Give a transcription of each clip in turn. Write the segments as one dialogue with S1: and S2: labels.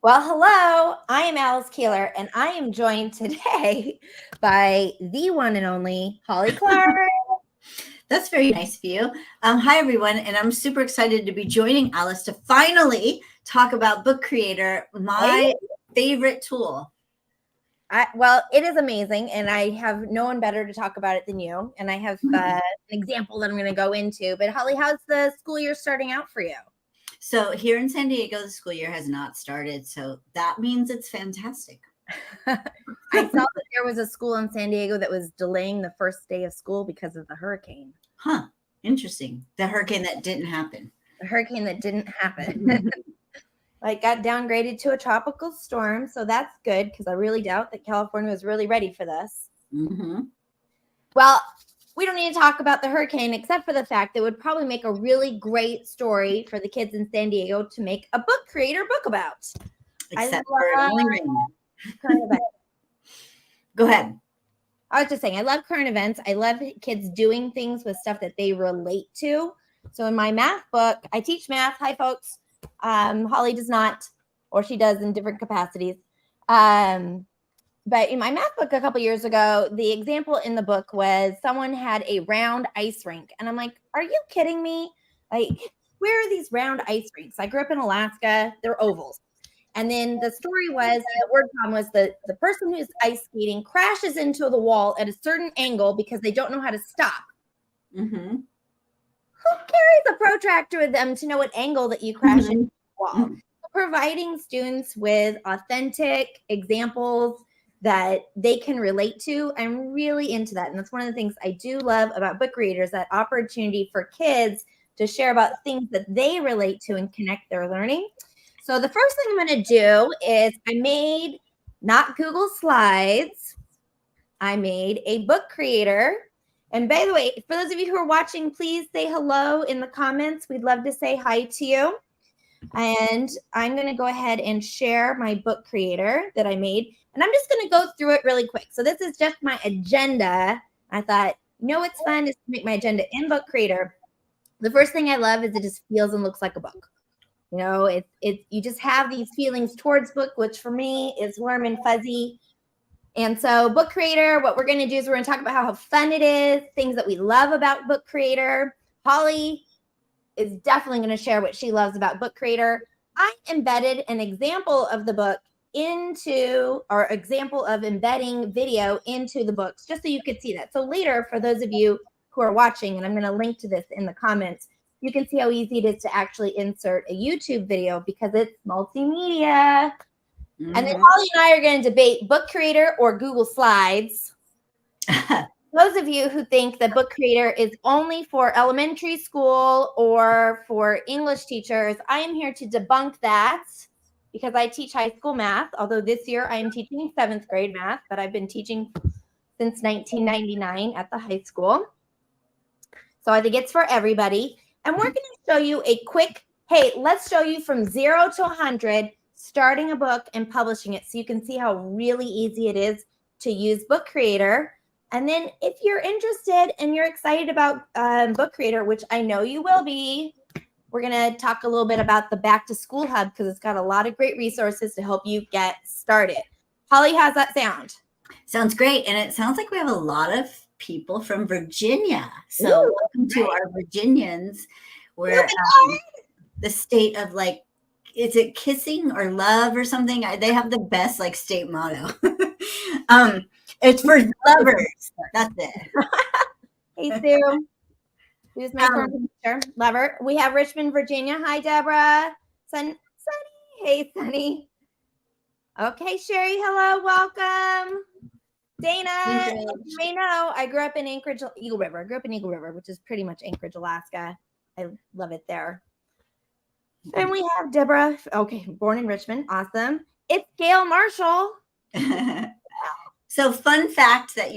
S1: Well, hello, I am Alice Keeler, and I am joined today by the one and only Holly Clark.
S2: That's very nice of you. Hi, everyone, and I'm super excited to be joining Alice to finally talk about Book Creator, my favorite tool.
S1: Well, it is amazing, and I have no one better to talk about it than you. And I have an example that I'm going to go into. But Holly, how's the school year starting out for you?
S2: So here in San Diego, the school year has not started, so that means it's fantastic.
S1: I saw that there was a school in San Diego that was delaying the first day of school because of the hurricane.
S2: Huh. Interesting. The hurricane that didn't happen.
S1: The hurricane that didn't happen. Like got downgraded to a tropical storm. So that's good because I really doubt that California was really ready for this.
S2: Mm-hmm.
S1: Well, we don't need to talk about the hurricane except for the fact that it would probably make a really great story for the kids in San Diego to make a book creator book about.
S2: Except for only rain.
S1: Current events.
S2: Go ahead.
S1: I was just saying, I love current events. I love kids doing things with stuff that they relate to. So in my math book, I teach math. Hi, folks. Holly does not, or she does in different capacities. But in my math book a couple years ago, the example in the book was someone had a round ice rink. And I'm like, are you kidding me? Like, where are these round ice rinks? I grew up in Alaska. They're ovals. And then the story was, the word problem was the person who's ice skating crashes into the wall at a certain angle because they don't know how to stop.
S2: Mm-hmm.
S1: Who carries a protractor with them to know what angle that you crash into the wall? Mm-hmm. So providing students with authentic examples that they can relate to, I'm really into that. And that's one of the things I do love about book readers, that opportunity for kids to share about things that they relate to and connect their learning. So the first thing I'm going to do is I made not Google Slides. I made a book creator. And by the way, for those of you who are watching, please say hello in the comments. We'd love to say hi to you. And I'm going to go ahead and share my book creator that I made. And I'm just going to go through it really quick. So this is just my agenda. I thought, what's fun is to make my agenda in book creator. The first thing I love is it just feels and looks like a book. You just have these feelings towards book, which for me is warm and fuzzy. And so book creator, what we're going to do is we're going to talk about how fun it is, things that we love about book creator. Holly is definitely going to share what she loves about book creator. I embedded an example of the book example of embedding video into the books, just so you could see that. So later, for those of you who are watching, and I'm going to link to this in the comments, you can see how easy it is to actually insert a YouTube video because it's multimedia. Mm-hmm. And then Holly and I are going to debate book creator or Google Slides. Those of you who think that book creator is only for elementary school or for English teachers, I am here to debunk that because I teach high school math. Although this year I am teaching 7th grade math, but I've been teaching since 1999 at the high school. So I think it's for everybody. And we're going to show you a quick, hey, let's show you from 0 to 100, starting a book and publishing it so you can see how really easy it is to use Book Creator. And then if you're interested and you're excited about Book Creator, which I know you will be, we're going to talk a little bit about the Back to School Hub because it's got a lot of great resources to help you get started. Holly, how's that sound?
S2: Sounds great. And it sounds like we have a lot of people from Virginia. So welcome to our Virginians. We're the state of is it kissing or love or something? They have the best state motto. It's for lovers. That's it.
S1: Hey, Sue. Who's my current teacher? Lover. We have Richmond, Virginia. Hi, Deborah. Sunny. Hey, Sunny. Okay, Sherry. Hello. Welcome. Dana, you may know, I grew up in Anchorage, Eagle River. I grew up in Eagle River, which is pretty much Anchorage, Alaska. I love it there. And we have Deborah. Okay, born in Richmond. Awesome. It's Gail Marshall.
S2: So fun fact that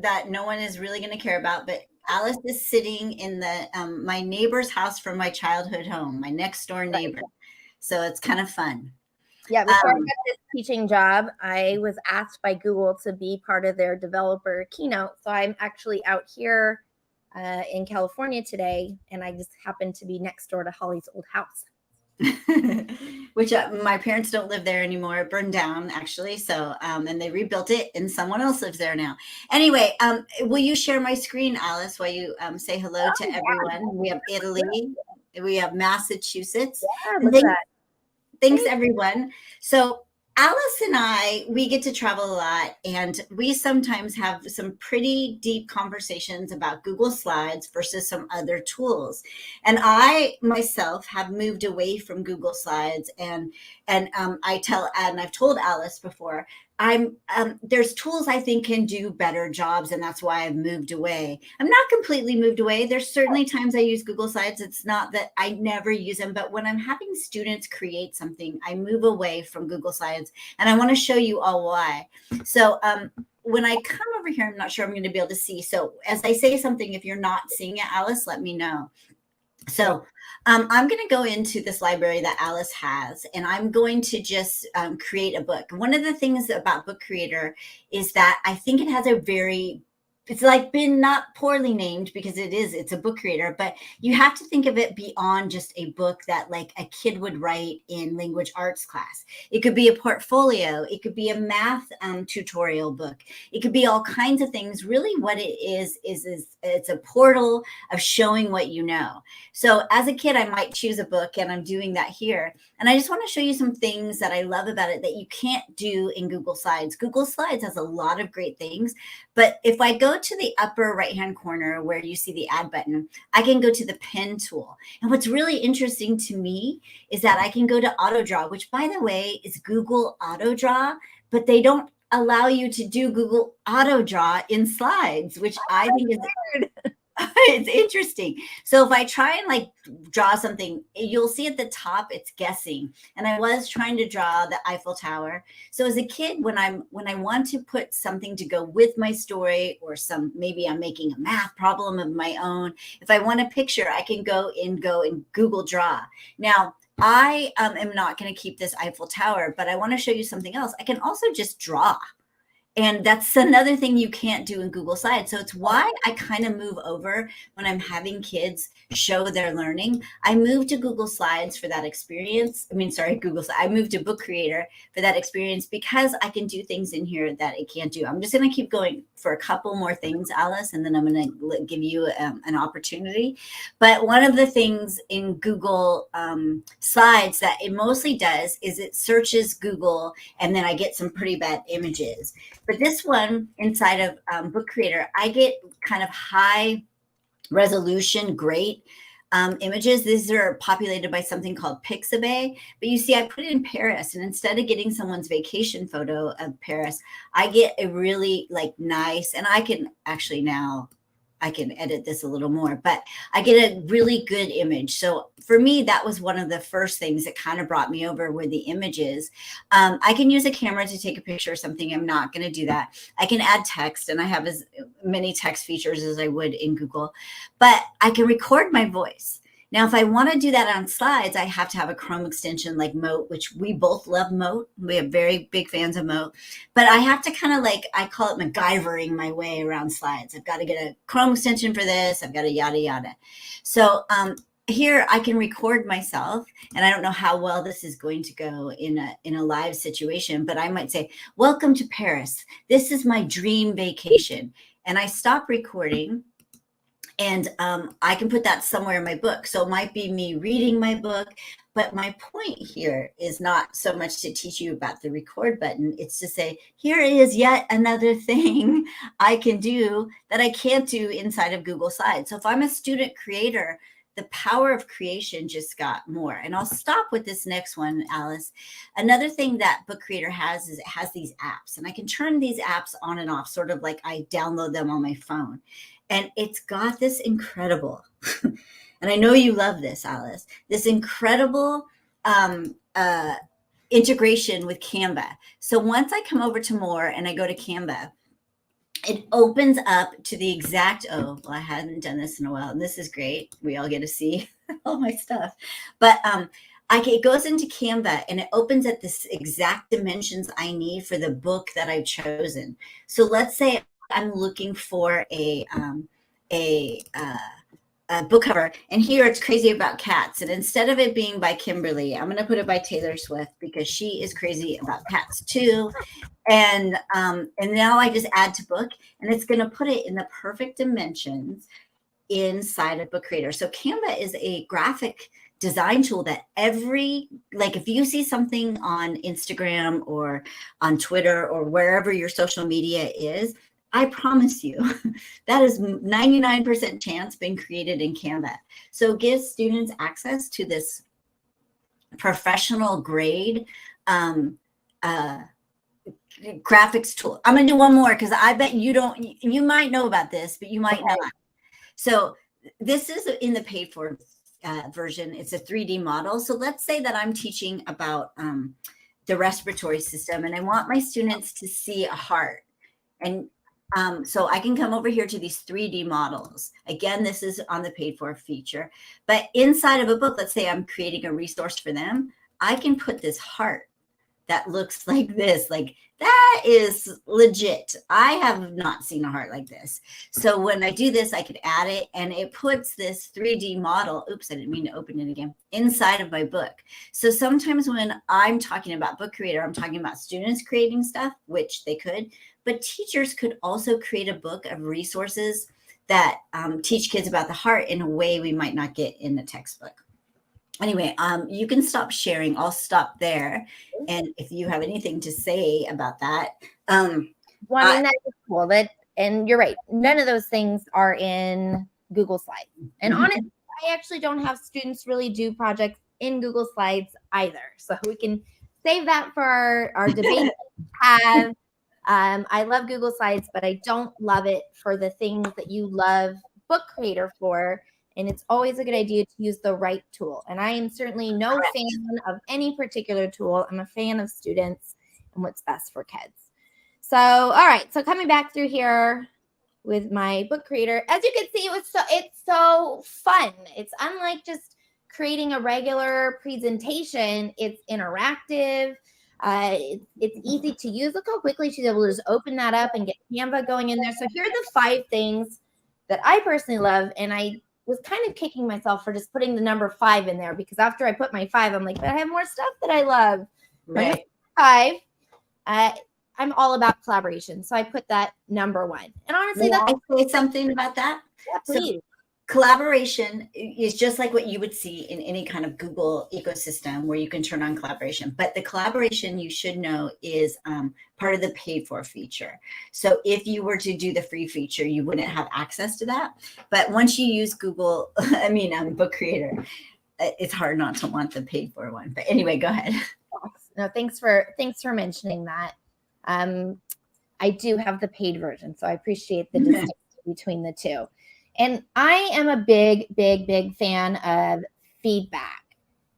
S2: that no one is really going to care about, but Alice is sitting in the my neighbor's house from my childhood home, my next door neighbor. Right. So it's kind of fun.
S1: Yeah, before I got this teaching job, I was asked by Google to be part of their developer keynote. So I'm actually out here in California today, and I just happened to be next door to Holly's old house.
S2: which my parents don't live there anymore. It burned down actually. So, and they rebuilt it and someone else lives there now. Anyway, will you share my screen, Alice, while you say hello to everyone? We have Italy, we have Massachusetts.
S1: Yeah,
S2: And
S1: look at that.
S2: thanks everyone. So Alice and I, we get to travel a lot, and we sometimes have some pretty deep conversations about Google Slides versus some other tools. And I myself have moved away from Google Slides, and I've told Alice before, there's tools I think can do better jobs, and that's why I've moved away. I'm not completely moved away. There's certainly times I use Google Slides. It's not that I never use them, but when I'm having students create something, I move away from Google Slides, and I want to show you all why. So when I come over here, I'm not sure I'm going to be able to see. So as I say something, if you're not seeing it, Alice, let me know. So I'm going to go into this library that Alice has, and I'm going to just create a book. One of the things about Book Creator is that I think it has it's like been not poorly named because it's a book creator, but you have to think of it beyond just a book that like a kid would write in language arts class. It could be a portfolio. It could be a math tutorial book. It could be all kinds of things. Really what it is it's a portal of showing what you know. So as a kid, I might choose a book, and I'm doing that here. And I just want to show you some things that I love about it that you can't do in Google Slides. Google Slides has a lot of great things, but if I go to the upper right-hand corner where you see the add button, I can go to the pen tool. And what's really interesting to me is that I can go to auto draw, which by the way is Google Auto Draw, but they don't allow you to do Google Auto Draw in Slides, which I think is weird. It's interesting. So if I try and like draw something, you'll see at the top it's guessing. And I was trying to draw the Eiffel Tower. So as a kid, when I want to put something to go with my story, or maybe I'm making a math problem of my own, if I want a picture, I can go and Google Draw. Now, I am not going to keep this Eiffel Tower, but I want to show you something else. I can also just draw. And that's another thing you can't do in Google Slides. So it's why I kind of move over when I'm having kids show their learning. I moved to Google Slides for that experience. I moved to Book Creator for that experience because I can do things in here that it can't do. I'm just going to keep going for a couple more things, Alice, and then I'm going to give you an opportunity. But one of the things in Google Slides that it mostly does is it searches Google, and then I get some pretty bad images. But this one inside of Book Creator, I get kind of high resolution, great images. These are populated by something called Pixabay. But you see, I put it in Paris, and instead of getting someone's vacation photo of Paris, I get a really like nice, and I can actually now I can edit this a little more, but I get a really good image. So for me, that was one of the first things that kind of brought me over were the images. I can use a camera to take a picture or something. I'm not going to do that. I can add text, and I have as many text features as I would in Google, but I can record my voice. Now, if I want to do that on Slides, I have to have a Chrome extension like Moat, which we both love Moat. We are very big fans of Moat. But I have to kind of like, I call it MacGyvering my way around Slides. I've got to get a Chrome extension for this. I've got to yada, yada. So here I can record myself, and I don't know how well this is going to go in a live situation, but I might say, welcome to Paris. This is my dream vacation. And I stop recording. And I can put that somewhere in my book. So it might be me reading my book. But my point here is not so much to teach you about the record button. It's to say, here is yet another thing I can do that I can't do inside of Google Slides. So if I'm a student creator, the power of creation just got more. And I'll stop with this next one, Alice. Another thing that Book Creator has is it has these apps. And I can turn these apps on and off, sort of like I download them on my phone. And it's got this incredible, and I know you love this, Alice, this incredible integration with Canva. So once I come over to more and I go to Canva, it opens up to the exact, I hadn't done this in a while, and this is great. We all get to see all my stuff. But it goes into Canva, and it opens at this exact dimensions I need for the book that I've chosen. So let's say I'm looking for a book cover, and here it's Crazy About Cats, and instead of it being by Kimberly, I'm going to put it by Taylor Swift because she is crazy about cats too. And now I just add to book, and it's going to put it in the perfect dimensions inside of Book Creator. So Canva is a graphic design tool that if you see something on Instagram or on Twitter or wherever your social media is, I promise you that is 99% chance being created in Canva. So it gives students access to this professional grade graphics tool. I'm going to do one more because I bet you might know about this, but you might not. So this is in the paid for version. It's a 3D model. So let's say that I'm teaching about the respiratory system, and I want my students to see a heart. And so I can come over here to these 3D models. Again, this is on the paid for feature. But inside of a book, let's say I'm creating a resource for them, I can put this heart that looks like this. Like, that is legit. I have not seen a heart like this. So when I do this, I could add it, and it puts this 3D model, oops, I didn't mean to open it again, inside of my book. So sometimes when I'm talking about Book Creator, I'm talking about students creating stuff, which they could, but teachers could also create a book of resources that teach kids about the heart in a way we might not get in the textbook. Anyway, you can stop sharing. I'll stop there. And if you have anything to say about that.
S1: Well, I mean, that is cool. And you're right. None of those things are in Google Slides. And honestly, I actually don't have students really do projects in Google Slides either. So we can save that for our debate have. I love Google Slides, but I don't love it for the things that you love Book Creator for. And it's always a good idea to use the right tool. And I am certainly no fan of any particular tool. I'm a fan of students and what's best for kids. So, all right. So coming back through here with my Book Creator, as you can see, it's so fun. It's unlike just creating a regular presentation. It's interactive. It's easy to use. Look how quickly she's able to just open that up and get Canva going in there. So here are the 5 things that I personally love. And I was kind of kicking myself for just putting the number 5 in there, because after I put my 5, I'm like, but I have more stuff that I love.
S2: Right.
S1: 5, I'm all about collaboration. So I put that number 1. And honestly,
S2: May I say something about that?
S1: Yeah, please.
S2: So collaboration is just like what you would see in any kind of Google ecosystem where you can turn on collaboration. But the collaboration, you should know, is part of the paid for feature. So if you were to do the free feature, you wouldn't have access to that. But once you use Google, Book Creator, it's hard not to want the paid for one. But anyway, go ahead.
S1: No, thanks for mentioning that. I do have the paid version, so I appreciate the distinction between the two. And I am a big, big, big fan of feedback,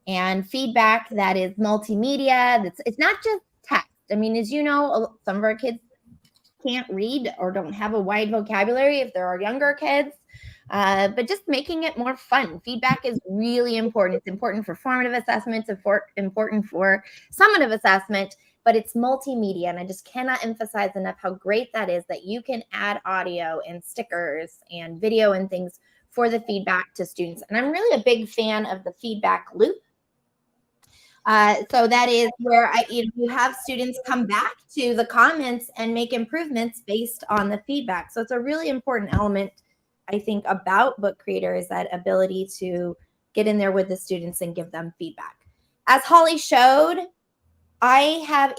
S1: and feedback that is multimedia. It's not just text. I mean, as you know, some of our kids can't read or don't have a wide vocabulary if there are younger kids, but just making it more fun. Feedback is really important. It's important for formative assessment. It's important for summative assessment. But it's multimedia, and I just cannot emphasize enough how great that is, that you can add audio and stickers and video and things for the feedback to students. And I'm really a big fan of the feedback loop. So that is where you have students come back to the comments and make improvements based on the feedback. So it's a really important element, I think, about Book Creator, is that ability to get in there with the students and give them feedback. As Holly showed, I have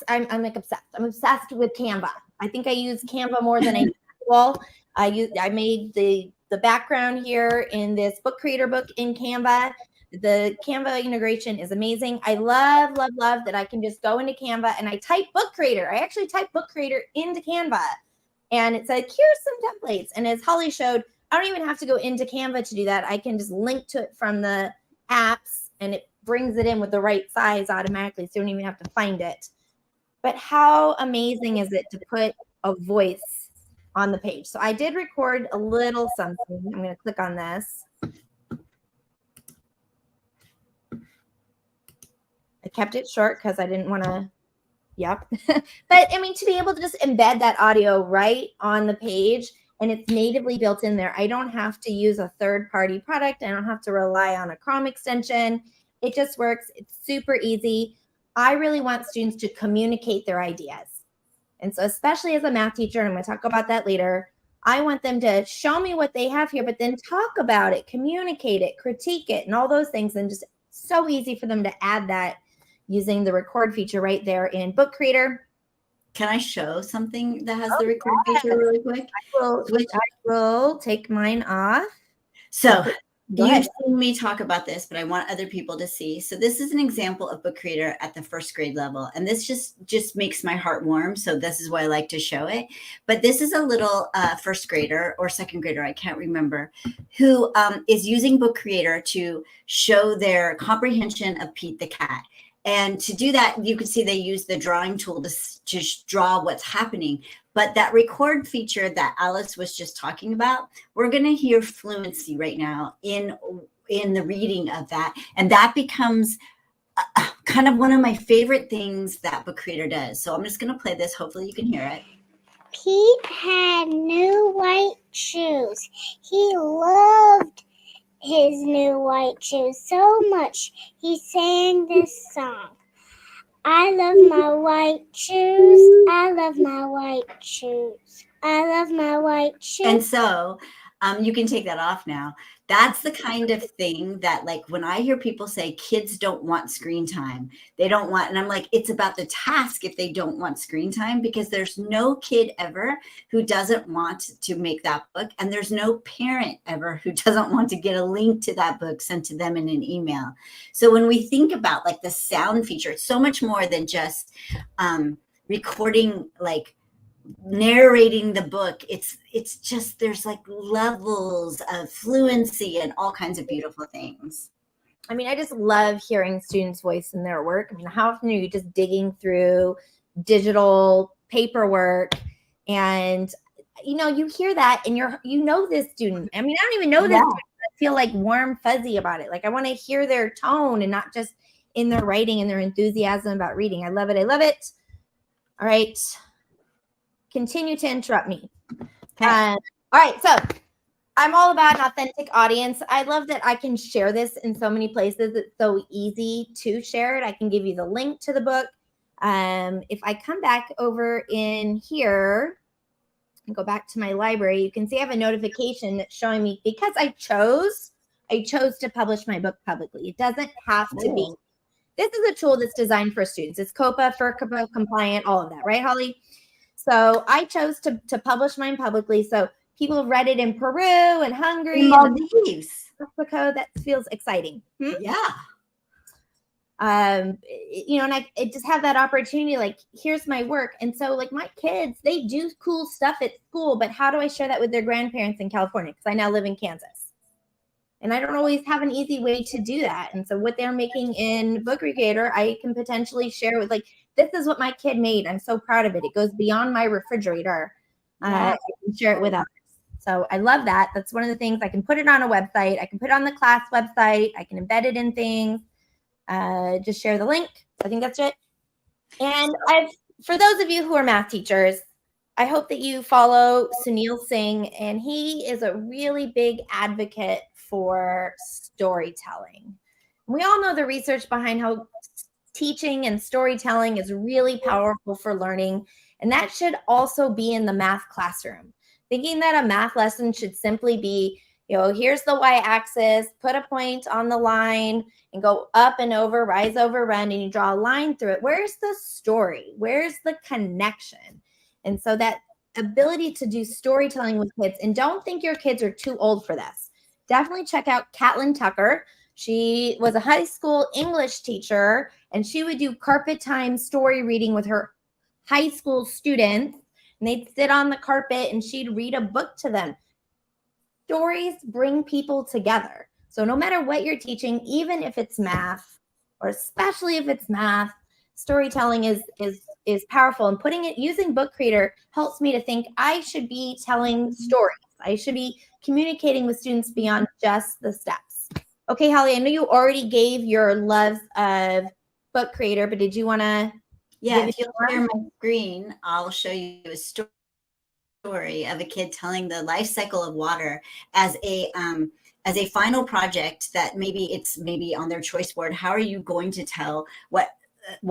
S1: I'm like obsessed. I'm obsessed with Canva. I think I use Canva more than I use Google. I made the background here in this Book Creator book in Canva. The Canva integration is amazing. I love, love, love that I can just go into Canva and I type Book Creator. I actually type Book Creator into Canva, and it said, here's some templates. And as Holly showed, I don't even have to go into Canva to do that. I can just link to it from the apps, and it brings it in with the right size automatically, so you don't even have to find it. But how amazing is it to put a voice on the page? So I did record a little something. I'm going to click on this. I kept it short because I didn't want to, But I mean, to be able to just embed that audio right on the page and it's natively built in there. I don't have to use a third-party product. I don't have to rely on a Chrome extension. It just works. It's super easy. I really want students to communicate their ideas. And so especially as a math teacher, and I'm going to talk about that later, I want them to show me what they have here, but then talk about it, communicate it, critique it, and all those things. And just so easy for them to add that using the record feature right there in Book Creator.
S2: Can I show something that has the record feature really quick?
S1: I will take mine off.
S2: So you've seen me talk about this, but I want other people to see. So this is an example of Book Creator at the first grade level. And this just makes my heart warm. So this is why I like to show it. But this is a little first grader or second grader, I can't remember, who is using Book Creator to show their comprehension of Pete the Cat. And to do that, you can see they use the drawing tool to draw what's happening. But that record feature that Alice was just talking about, we're going to hear fluency right now in the reading of that. And that becomes kind of one of my favorite things that Book Creator does. So I'm just going to play this. Hopefully you can hear it.
S3: Pete had new white shoes. He loved his new white shoes so much. He sang this song. I love my white shoes. I love my white shoes. I love my white shoes.
S2: And so you can take that off now. That's the kind of thing that, like, when I hear people say kids don't want screen time, they don't want, and I'm like, it's about the task if they don't want screen time, because there's no kid ever who doesn't want to make that book. And there's no parent ever who doesn't want to get a link to that book sent to them in an email. So when we think about like the sound feature, it's so much more than just recording, like narrating the book. It's just, there's like levels of fluency and all kinds of beautiful things.
S1: I mean, I just love hearing students' voice in their work. I mean, how often are you just digging through digital paperwork and you hear that and you know this student. I mean, I don't even know this student. I feel like warm fuzzy about it. Like I want to hear their tone and not just in their writing and their enthusiasm about reading. I love it. I love it. All right. Continue to interrupt me.
S2: Okay.
S1: All right. So I'm all about an authentic audience. I love that I can share this in so many places. It's so easy to share it. I can give you the link to the book. If I come back over in here and go back to my library, you can see I have a notification that's showing me, because I chose to publish my book publicly. It doesn't have to be. This is a tool that's designed for students. It's COPA, FERPA compliant, all of that, right, Holly? So I chose to publish mine publicly. So people have read it in Peru and Hungary and Mexico. That feels exciting.
S2: Yeah.
S1: And I just have that opportunity, like, here's my work. And so like my kids, they do cool stuff at school, but how do I share that with their grandparents in California? Because I now live in Kansas. And I don't always have an easy way to do that. And so what they're making in Book Creator, I can potentially share with, like, this is what my kid made. I'm so proud of it. It goes beyond my refrigerator. I can share it with others. So I love that. That's one of the things. I can put it on a website. I can put it on the class website. I can embed it in things. Just share the link. I think that's it. And for those of you who are math teachers, I hope that you follow Sunil Singh, and he is a really big advocate for storytelling. We all know the research behind how teaching and storytelling is really powerful for learning, and that should also be in the math classroom. Thinking that a math lesson should simply be, here's the y-axis, put a point on the line and go up and over, rise over, run, and you draw a line through it. Where's the story? Where's the connection? And so that ability to do storytelling with kids, and don't think your kids are too old for this. Definitely check out Catlin Tucker. She was a high school English teacher, and she would do carpet time story reading with her high school students, and they'd sit on the carpet and she'd read a book to them. Stories bring people together. So no matter what you're teaching, even if it's math, or especially if it's math, storytelling is powerful. And using Book Creator helps me to think I should be telling stories. I should be communicating with students beyond just the steps. Okay, Holly, I know you already gave your loves of Book Creator, but did you want to?
S2: Yeah, if you'll share my screen, I'll show you a story story of a kid telling the life cycle of water as a final project that maybe on their choice board. How are you going to tell what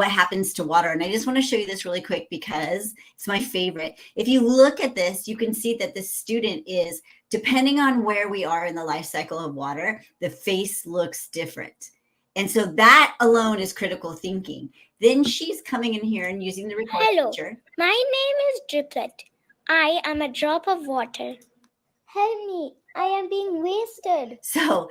S2: happens to water? And I just want to show you this really quick because it's my favorite. If you look at this, you can see that the student is, depending on where we are in the life cycle of water, the face looks different. And so that alone is critical thinking. Then she's coming in here and using the recording
S3: Hello,
S2: feature.
S3: my name is Driplet. I am a drop of water. Help me, I am being wasted.
S2: So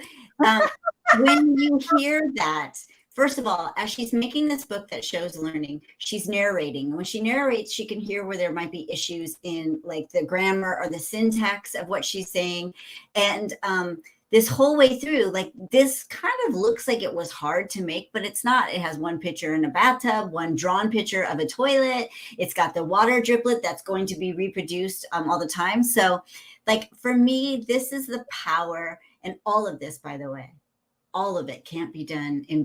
S2: when you hear that, first of all, as she's making this book that shows learning, she's narrating. When she narrates, she can hear where there might be issues in like the grammar or the syntax of what she's saying. And this whole way through, like this kind of looks like it was hard to make, but it's not. It has one picture in a bathtub, one drawn picture of a toilet. It's got the water driplet that's going to be reproduced all the time. So like for me, this is the power, and all of this, by the way, all of it can't be done in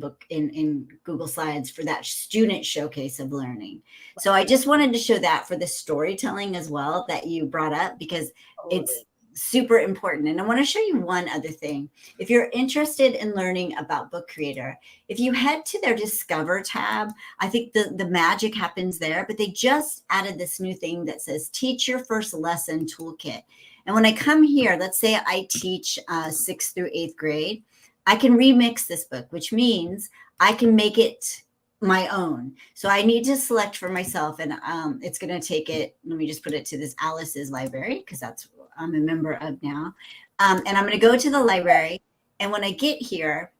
S2: Google Slides for that student showcase of learning. So I just wanted to show that for the storytelling as well that you brought up, because it's super important. And I want to show you one other thing. If you're interested in learning about Book Creator, if you head to their Discover tab, I think the magic happens there, but they just added this new thing that says Teach Your First Lesson Toolkit. And when I come here, let's say I teach 6th through 8th grade, I can remix this book, which means I can make it my own. So I need to select for myself, and it's going to take it. Let me just put it to this Alice's library, because that's what I'm a member of now. And I'm going to go to the library. And when I get here,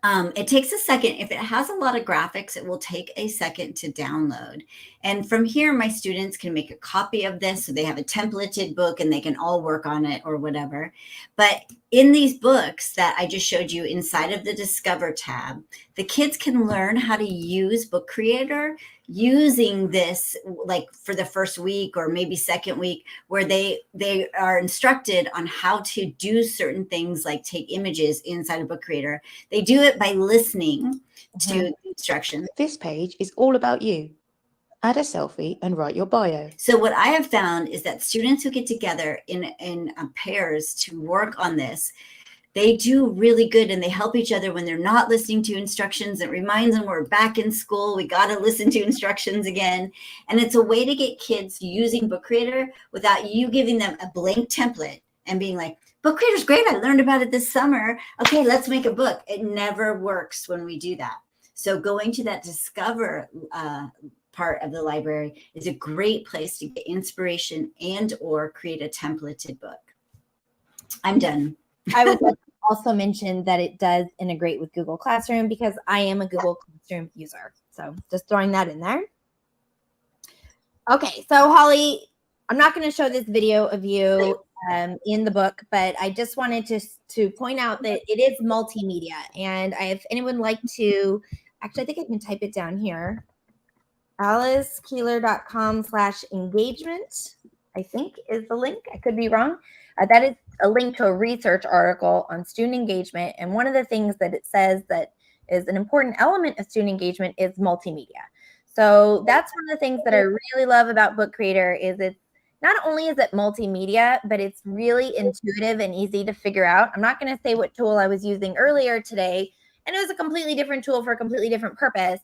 S2: it takes a second. If it has a lot of graphics, it will take a second to download. And from here, my students can make a copy of this, so they have a templated book and they can all work on it or whatever. But in these books that I just showed you inside of the Discover tab, the kids can learn how to use Book Creator using this like for the first week or maybe second week, where they are instructed on how to do certain things like take images inside of Book Creator. They do it by listening to instructions.
S4: This page is all about you. Add a selfie and write your bio.
S2: So what I have found is that students who get together in pairs to work on this, they do really good, and they help each other when they're not listening to instructions. It reminds them we're back in school. We got to listen to instructions again. And it's a way to get kids using Book Creator without you giving them a blank template and being like, Book Creator's great. I learned about it this summer. Okay, let's make a book. It never works when we do that. So going to that Discover part of the library is a great place to get inspiration and or create a templated book. I'm done.
S1: I would like to also mention that it does integrate with Google Classroom, because I am a Google Classroom user. So just throwing that in there. Okay, so Holly, I'm not going to show this video of you in the book, but I just wanted to point out that it is multimedia. And if anyone like to, actually, I think I can type it down here. AliceKeeler.com/engagement, I think is the link. I could be wrong. That is a link to a research article on student engagement. And one of the things that it says that is an important element of student engagement is multimedia. So that's one of the things that I really love about Book Creator is it's not only is it multimedia, but it's really intuitive and easy to figure out. I'm not going to say what tool I was using earlier today, and it was a completely different tool for a completely different purpose.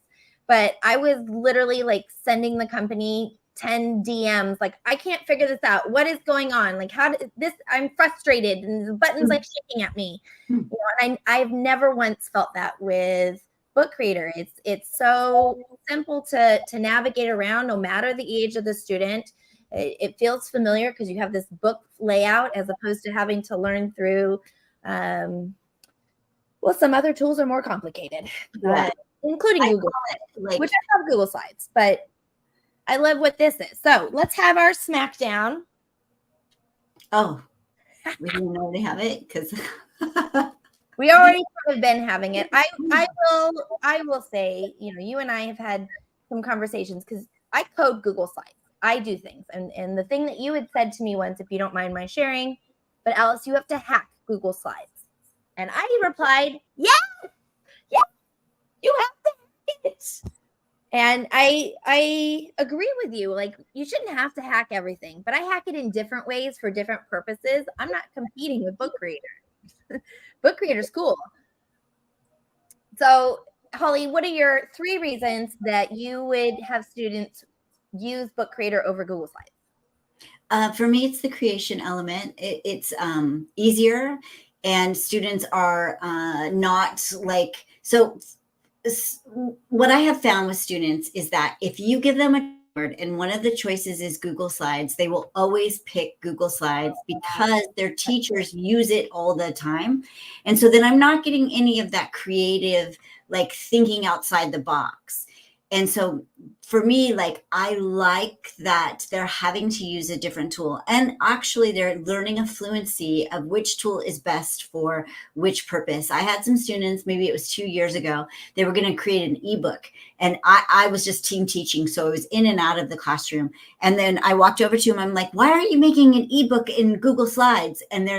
S1: But I was literally like sending the company 10 DMs, like, I can't figure this out. What is going on? Like, how did this? I'm frustrated, and the button's like shaking at me. You know, and I've never once felt that with Book Creator. It's so simple to navigate around, no matter the age of the student. It feels familiar because you have this book layout as opposed to having to learn through. Well, some other tools are more complicated, including Google, which I love Google Slides, but I love what this is. So let's have our Smackdown.
S2: Oh, we didn't already have it because
S1: we already have been having it. I will say, you know, you and I have had some conversations because I code Google Slides. I do things. And the thing that you had said to me once, if you don't mind my sharing, but Alice, you have to hack Google Slides. And I replied, yeah, you have to hack it. And I agree with you. Like, you shouldn't have to hack everything, but I hack it in different ways for different purposes. I'm not competing with Book Creator. Book Creator's cool. So, Holly, what are your 3 reasons that you would have students use Book Creator over Google Slides?
S2: For me, it's the creation element. It's easier, and students are not like so. What I have found with students is that if you give them a word and one of the choices is Google Slides, they will always pick Google Slides because their teachers use it all the time. And so then I'm not getting any of that creative, like thinking outside the box. And so for me, like, I like that they're having to use a different tool, and actually they're learning a fluency of which tool is best for which purpose. I had some students, maybe it was 2 years ago, they were going to create an ebook, and I was just team teaching. So I was in and out of the classroom. And then I walked over to them. I'm like, why aren't you making an ebook in Google Slides? And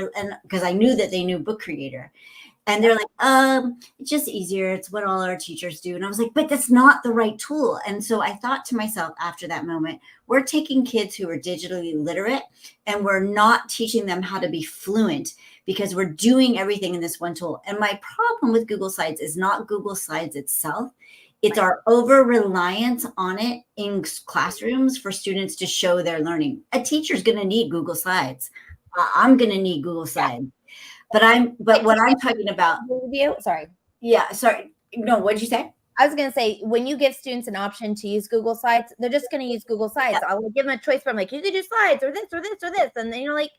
S2: because I knew that they knew Book Creator. And they're like, it's just easier. It's what all our teachers do. And I was like, but that's not the right tool. And so I thought to myself after that moment, we're taking kids who are digitally literate and we're not teaching them how to be fluent because we're doing everything in this one tool. And my problem with Google Slides is not Google Slides itself. It's our over reliance on it in classrooms for students to show their learning. A teacher's going to need Google Slides. I'm going to need Google Slides. But what I'm talking about.
S1: Sorry.
S2: Yeah. Sorry. No, what did you say?
S1: I was going to say, when you give students an option to use Google Slides, they're just going to use Google Slides. I'll give them a choice from like, you could do slides or this or this or this. And then, like,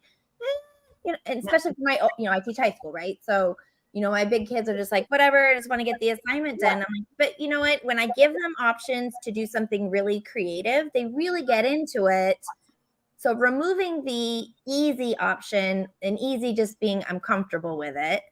S1: and especially for my, I teach high school, right? So, my big kids are just like, whatever, I just want to get the assignment done. I'm like, but you know what? When I give them options to do something really creative, they really get into it. So removing the easy option, and easy just being I'm comfortable with it.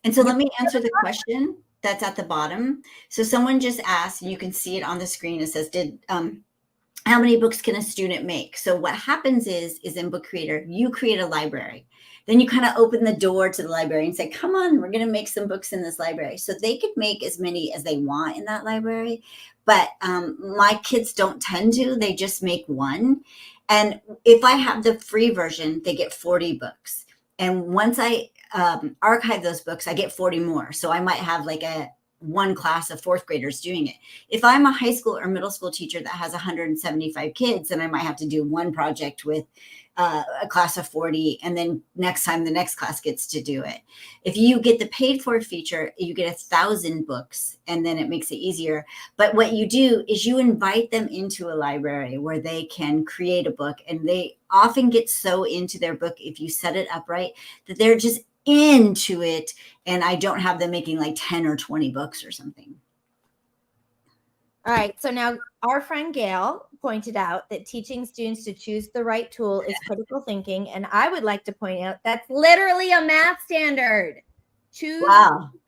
S2: And so let me answer the question that's at the bottom. So someone just asked, and you can see it on the screen. It says, how many books can a student make? So what happens is in Book Creator, you create a library. Then you kind of open the door to the library and say, come on, we're going to make some books in this library. So they could make as many as they want in that library. But my kids don't tend to. They just make one. And if I have the free version, they get 40 books. And once I archive those books, I get 40 more. So I might have like one class of 4th graders doing it. If I'm a high school or middle school teacher that has 175 kids, then I might have to do one project with a class of 40. And then next time the next class gets to do it. If you get the paid for feature, you get 1,000 books, and then it makes it easier. But what you do is you invite them into a library where they can create a book, and they often get so into their book, if you set it up right, that they're just into it, and I don't have them making like 10 or 20 books or something.
S1: All right. So now our friend Gail pointed out that teaching students to choose the right tool is critical thinking. And I would like to point out that's literally a math standard. Choose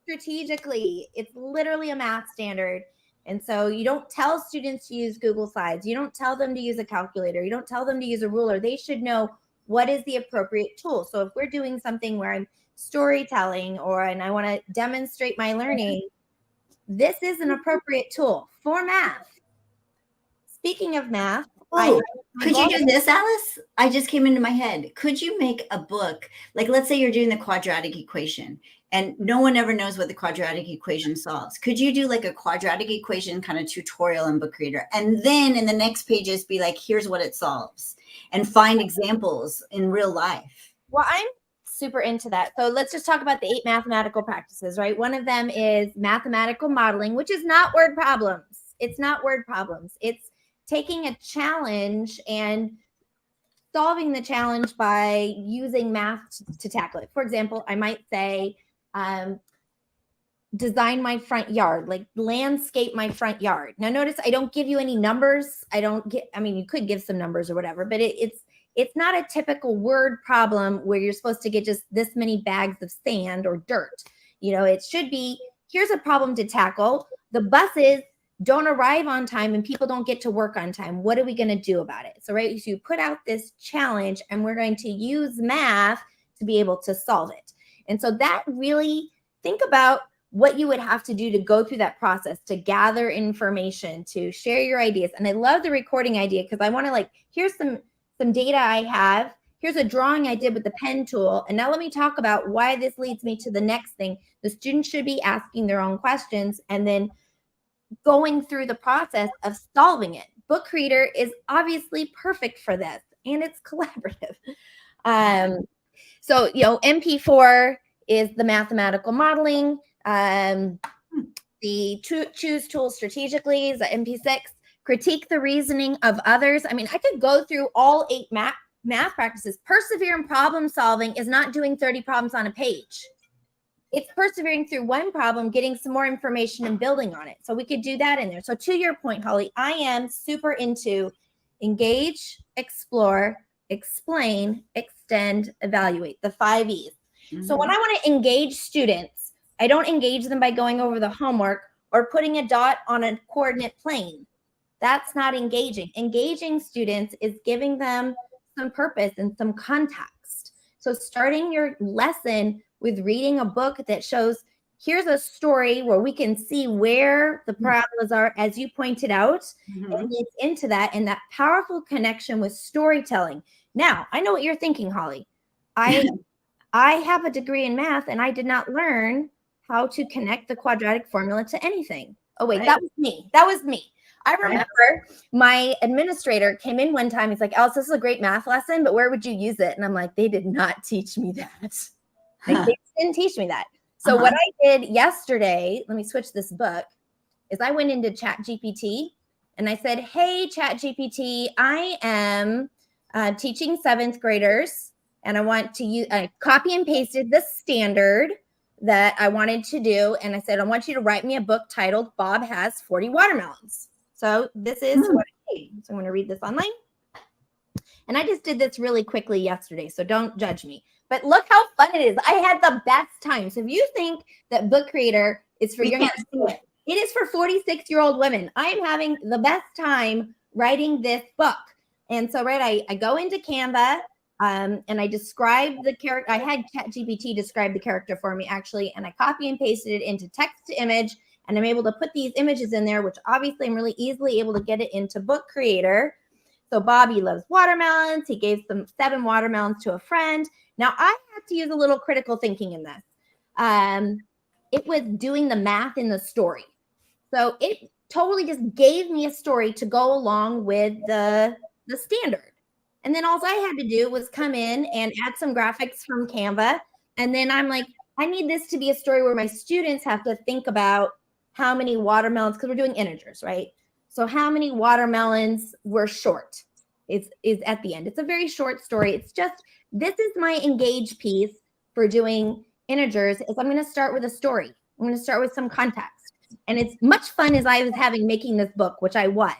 S1: strategically. It's literally a math standard. And so you don't tell students to use Google Slides. You don't tell them to use a calculator. You don't tell them to use a ruler. They should know what is the appropriate tool. So if we're doing something where I'm storytelling and I want to demonstrate my learning, this is an appropriate tool for math. Speaking of math,
S2: could you do this, Alice? I just came into my head. Could you make a book? Like, let's say you're doing the quadratic equation and no one ever knows what the quadratic equation solves. Could you do like a quadratic equation kind of tutorial in Book Creator? And then in the next pages be like, here's what it solves, and find examples in real life.
S1: Well, I'm super into that. So let's just talk about the 8 mathematical practices, right? One of them is mathematical modeling, which is not word problems. It's not word problems. It's taking a challenge and solving the challenge by using math to tackle it. For example, I might say, design my front yard, like landscape my front yard. Now notice I don't give you any numbers. You could give some numbers or whatever, but it's not a typical word problem where you're supposed to get just this many bags of sand or dirt. It should be, here's a problem to tackle. The buses don't arrive on time and people don't get to work on time. What are we going to do about it? So you put out this challenge and we're going to use math to be able to solve it. And so that really, think about what you would have to do to go through that process, to gather information, to share your ideas. And I love the recording idea because I want to like, here's some data I have. Here's a drawing I did with the pen tool. And now let me talk about why this leads me to the next thing. The students should be asking their own questions and then going through the process of solving it. Book Creator is obviously perfect for this, and it's collaborative. So, MP4 is the mathematical modeling. The choose tools strategically is the MP6. Critique the reasoning of others. I mean, I could go through all 8 math practices. Persevere in problem solving is not doing 30 problems on a page. It's persevering through one problem, getting some more information and building on it. So we could do that in there. So to your point, Holly, I am super into engage, explore, explain, extend, evaluate, the 5 E's. Mm-hmm. So when I want to engage students, I don't engage them by going over the homework or putting a dot on a coordinate plane. That's not engaging. Engaging students is giving them some purpose and some context. So starting your lesson with reading a book that shows, here's a story where we can see where the problems are, as you pointed out, and it's into that and that powerful connection with storytelling. Now, I know what you're thinking, Holly. I have a degree in math and I did not learn how to connect the quadratic formula to anything. Oh, wait, that was me. That was me. I remember my administrator came in one time. He's like, Alice, this is a great math lesson, but where would you use it? And I'm like, they did not teach me that. Like, they didn't teach me that. So what I did yesterday, let me switch this book, is I went into ChatGPT and I said, hey, ChatGPT, I am teaching 7th graders and I want to use, I copy and pasted the standard that I wanted to do. And I said, I want you to write me a book titled Bob Has 40 Watermelons. So this is what I did. So I'm going to read this online. And I just did this really quickly yesterday, so don't judge me. But look how fun it is. I had the best time. So if you think that Book Creator is for young people, it is for 46-year-old women. I am having the best time writing this book. And so, I go into Canva and I describe the character. I had ChatGPT describe the character for me, actually, and I copy and pasted it into text to image. And I'm able to put these images in there, which obviously I'm really easily able to get it into Book Creator. So Bobby loves watermelons. He gave 7 watermelons to a friend. Now I had to use a little critical thinking in this. It was doing the math in the story. So it totally just gave me a story to go along with the standard. And then all I had to do was come in and add some graphics from Canva. And then I'm like, I need this to be a story where my students have to think about how many watermelons, because we're doing integers, right? So how many watermelons were short is at the end. It's a very short story. It's just, this is my engage piece for doing integers, is I'm going to start with a story. I'm going to start with some context. And it's much fun as I was having making this book, which I was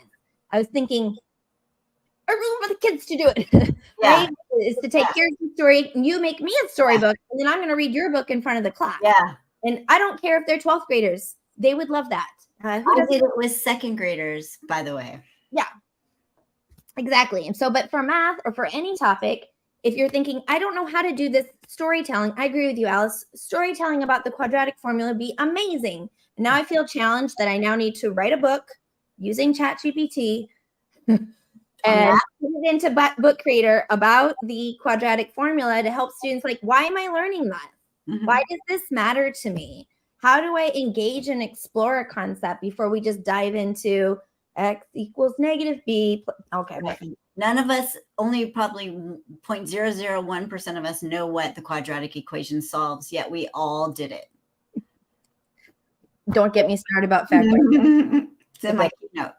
S1: thinking, a rule for the kids to do it, right? Is to take your story, and you make me a storybook, and then I'm going to read your book in front of the class. Yeah. And I don't care if they're 12th graders. They would love that.
S2: I did it with 2nd graders, by the way.
S1: Yeah, exactly. And so, but for math or for any topic, if you're thinking, I don't know how to do this storytelling, I agree with you, Alice. Storytelling about the quadratic formula would be amazing. And now I feel challenged that I now need to write a book using ChatGPT and put it into Book Creator about the quadratic formula to help students like, why am I learning that? Why does this matter to me? How do I engage and explore a concept before we just dive into X equals negative B? Okay.
S2: None of us, only probably 0.001% of us know what the quadratic equation solves, yet we all did it.
S1: Don't get me started about factoring.
S2: It's in my keynote.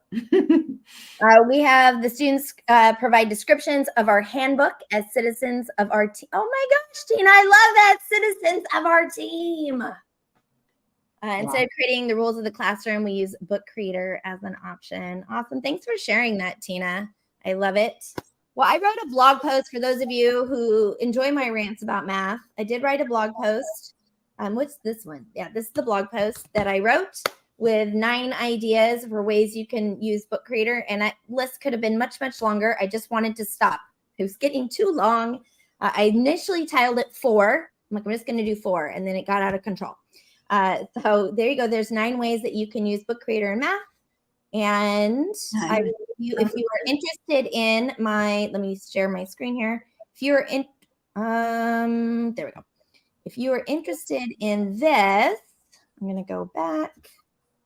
S1: We have the students provide descriptions of our handbook as citizens of our team. Oh my gosh, Tina, I love that. Citizens of our team. Instead of creating the rules of the classroom, we use Book Creator as an option. Awesome. Thanks for sharing that, Tina. I love it. Well, I wrote a blog post for those of you who enjoy my rants about math. I did write a blog post. What's this one? Yeah, this is the blog post that I wrote with 9 ideas for ways you can use Book Creator. And that list could have been much, much longer. I just wanted to stop. It was getting too long. I initially titled it 4. I'm like, I'm just going to do 4. And then it got out of control. So there you go. There's 9 ways that you can use Book Creator in math. And if you are interested in let me share my screen here. If you're in, there we go. If you are interested in this, I'm going to go back.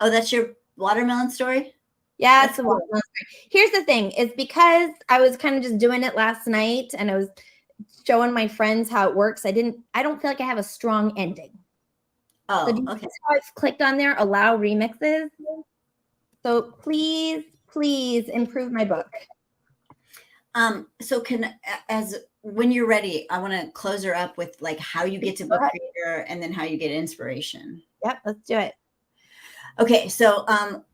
S2: Oh, that's your watermelon story?
S1: Yeah, it's a watermelon story. Here's the thing, is because I was kind of just doing it last night and I was showing my friends how it works. I don't feel like I have a strong ending.
S2: Oh,
S1: so
S2: okay.
S1: I've clicked on there, allow remixes. So please improve my book.
S2: So when you're ready, I want to close her up with like how you get to Book Creator and then how you get inspiration.
S1: Yep, let's do it.
S2: Okay, so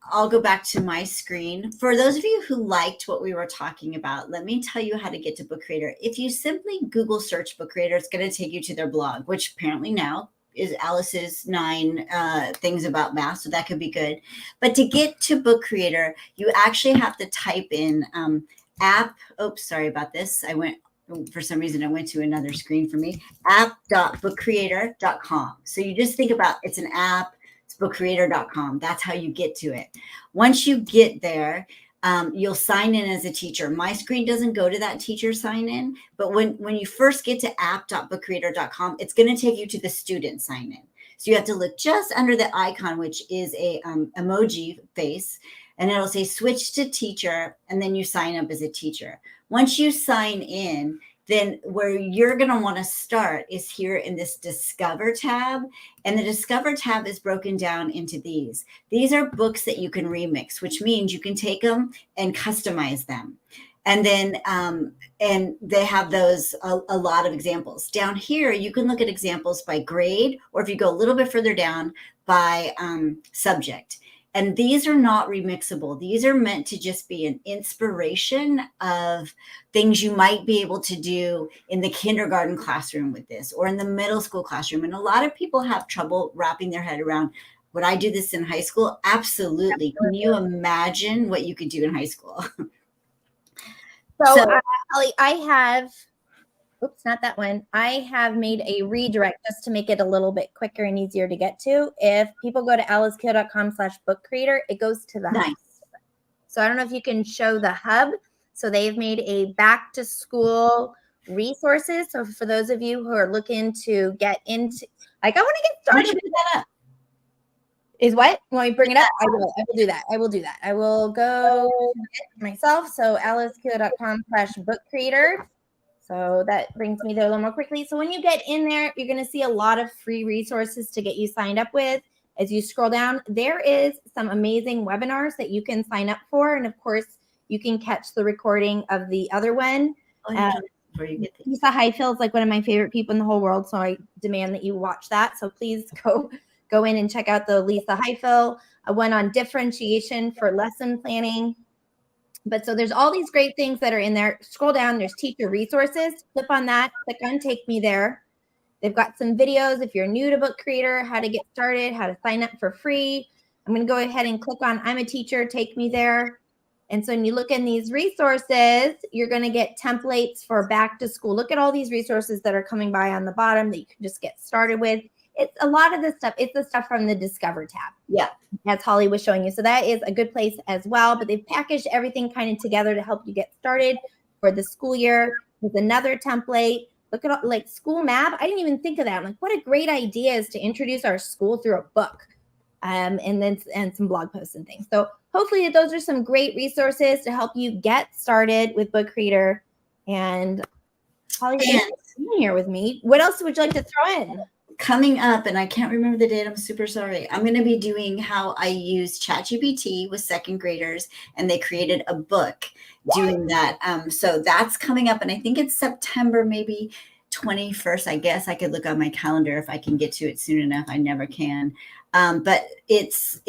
S2: I'll go back to my screen. For those of you who liked what we were talking about, let me tell you how to get to Book Creator. If you simply Google search Book Creator, it's going to take you to their blog, which apparently now is Alice's 9 things about math, so that could be good. But to get to Book Creator, you actually have to type in app. Oops, sorry about this. For some reason, I went to another screen for me. app.bookcreator.com. So you just think about it's an app. It's bookcreator.com. That's how you get to it. Once you get there, you'll sign in as a teacher. My screen doesn't go to that teacher sign in, but when you first get to app.bookcreator.com, it's going to take you to the student sign in. So you have to look just under the icon, which is a emoji face, and it'll say switch to teacher, and then you sign up as a teacher. Once you sign in, then where you're going to want to start is here in this Discover tab. And the Discover tab is broken down into these. These are books that you can remix, which means you can take them and customize them. And then, and they have those, a lot of examples. Down here, you can look at examples by grade, or if you go a little bit further down, by subject. And these are not remixable. These are meant to just be an inspiration of things you might be able to do in the kindergarten classroom with this, or in the middle school classroom. And a lot of people have trouble wrapping their head around, would I do this in high school? Absolutely. Can you imagine what you could do in high school?
S1: So Holly, I have, oops, not that one. I have made a redirect just to make it a little bit quicker and easier to get to. If people go to alicekeeler.com/bookcreator, it goes to the hub. So I don't know if you can show the hub. So they've made a back to school resources. So for those of you who are looking to get into, like, I want to get started.
S2: Why don't you put that up?
S1: Is what? Want me to bring it up? I will do that. I will go myself. So alicekeeler.com/bookcreator. So that brings me there a little more quickly. So when you get in there, you're going to see a lot of free resources to get you signed up with. As you scroll down, there is some amazing webinars that you can sign up for. And of course, you can catch the recording of the other one. Lisa Highfield is like one of my favorite people in the whole world. So I demand that you watch that. So please go in and check out the Lisa Highfield one on differentiation for lesson planning. But so there's all these great things that are in there. Scroll down, there's teacher resources. Click on that, click on Take Me There. They've got some videos if you're new to Book Creator, how to get started, how to sign up for free. I'm going to go ahead and click on I'm a Teacher, Take Me There. And so when you look in these resources, you're going to get templates for back to school. Look at all these resources that are coming by on the bottom that you can just get started with. It's a lot of this stuff. It's the stuff from the Discover tab.
S2: Yeah.
S1: As Holly was showing you. So that is a good place as well. But they've packaged everything kind of together to help you get started for the school year. With another template. Look at like school map. I didn't even think of that. I'm like, what a great idea is to introduce our school through a book. And some blog posts and things. So hopefully those are some great resources to help you get started with Book Creator. And Holly, thanks for being here with me. What else would you like to throw in?
S2: Coming up, and I can't remember the date, I'm super sorry. I'm going to be doing how I use ChatGPT with second graders, and they created a book doing that. So that's coming up, and I think it's September, maybe 21st. I guess I could look on my calendar if I can get to it soon enough. I never can. But it's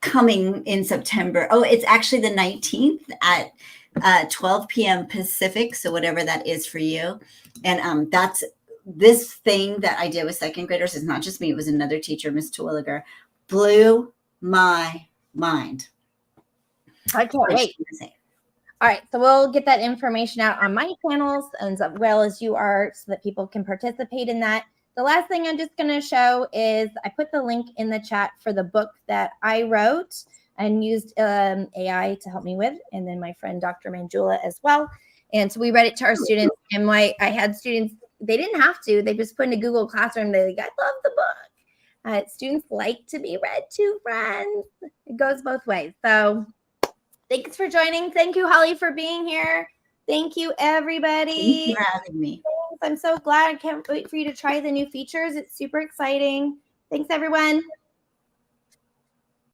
S2: coming in September. Oh, it's actually the 19th at 12 p.m. Pacific. So whatever that is for you. And that's this thing that I did with second graders. It's not just me. It was another teacher, Miss Terwilliger, blew my mind.
S1: I can't wait. All right. So we'll get that information out on my channels as well as you are so that people can participate in that. The last thing I'm just going to show is I put the link in the chat for the book that I wrote and used AI to help me with, and then my friend Dr. Manjula as well. And so we read it to our students, and I had students, they didn't have to, they just put in a Google Classroom, they're like, I love the book. Students like to be read to, friends. It goes both ways. So thanks for joining. Thank you, Holly, for being here. Thank you, everybody.
S2: Thank you for having me.
S1: I'm so glad. I can't wait for you to try the new features. It's super exciting. Thanks, everyone.